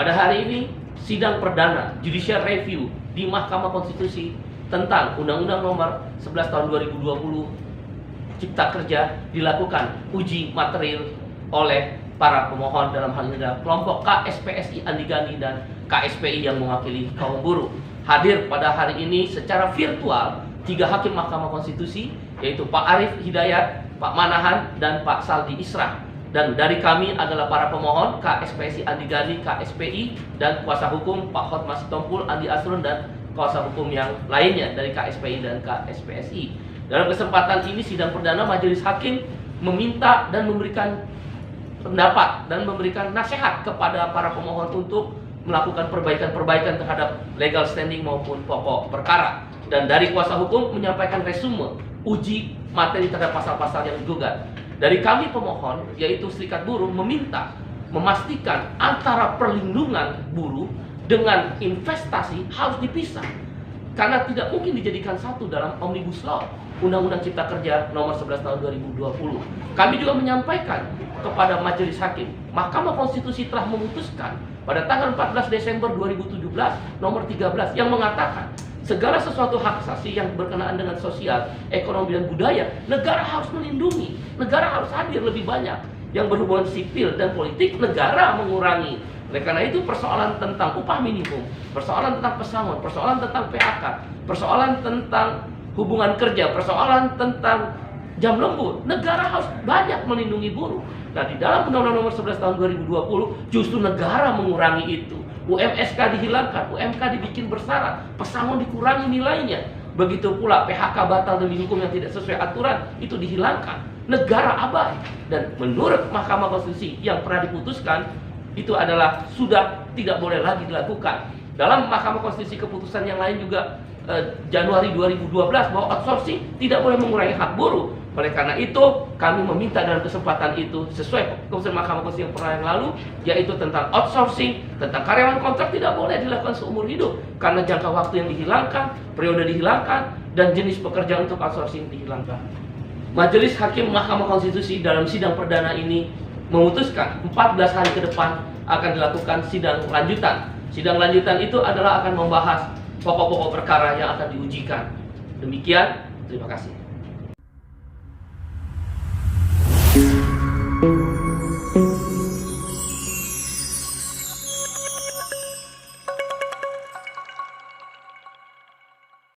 Pada hari ini, sidang perdana Judicial Review di Mahkamah Konstitusi tentang Undang-Undang Nomor 11 Tahun 2020 Cipta Kerja dilakukan uji material oleh para pemohon, dalam hal ini adalah kelompok KSPSI Andi Gani dan KSPI yang mewakili kaum buruh. Hadir pada hari ini secara virtual 3 hakim Mahkamah Konstitusi, yaitu Pak Arief Hidayat, Pak Manahan, dan Pak Saldi Isra. Dan dari kami adalah para pemohon KSPSI Andi Gani, KSPI, dan kuasa hukum Pak Hotma Sitompul, Andi Asrun, dan kuasa hukum yang lainnya dari KSPI dan KSPSI. Dalam kesempatan ini sidang perdana majelis hakim meminta dan memberikan pendapat dan memberikan nasihat kepada para pemohon untuk melakukan perbaikan-perbaikan terhadap legal standing maupun pokok perkara. Dan dari kuasa hukum menyampaikan resume uji materi terhadap pasal-pasal yang digugat. Dari kami pemohon, yaitu Serikat Buruh, meminta memastikan antara perlindungan buruh dengan investasi harus dipisah. Karena tidak mungkin dijadikan satu dalam Omnibus Law, Undang-Undang Cipta Kerja Nomor 11 Tahun 2020. Kami juga menyampaikan kepada majelis hakim, Mahkamah Konstitusi telah memutuskan pada tanggal 14 Desember 2017 nomor 13 yang mengatakan segala sesuatu hak asasi yang berkenaan dengan sosial, ekonomi, dan budaya, negara harus melindungi, negara harus hadir lebih banyak. Yang berhubungan sipil dan politik, negara mengurangi. Oleh karena itu persoalan tentang upah minimum, persoalan tentang pesangon, persoalan tentang PHK, persoalan tentang hubungan kerja, persoalan tentang jam lembur, negara harus banyak melindungi buruh. Nah, di dalam Undang-Undang Nomor 11 Tahun 2020 justru negara mengurangi itu. UMSK dihilangkan, UMK dibikin bersyarat, pesangon dikurangi nilainya. Begitu pula PHK batal demi hukum yang tidak sesuai aturan itu dihilangkan. Negara abai. Dan menurut Mahkamah Konstitusi yang pernah diputuskan itu adalah sudah tidak boleh lagi dilakukan. Dalam Mahkamah Konstitusi keputusan yang lain juga Januari 2012 bahwa outsourcing tidak boleh mengurangi hak buruh. Oleh karena itu kami meminta dalam kesempatan itu sesuai keputusan Mahkamah Konstitusi yang pernah yang lalu, yaitu tentang outsourcing, tentang karyawan kontrak tidak boleh dilakukan seumur hidup karena jangka waktu yang dihilangkan, periode dihilangkan, dan jenis pekerjaan untuk outsourcing dihilangkan. Majelis Hakim Mahkamah Konstitusi dalam sidang perdana ini memutuskan 14 hari ke depan akan dilakukan sidang lanjutan. Sidang lanjutan itu adalah akan membahas pokok-pokok perkara yang akan diujikan. Demikian, terima kasih.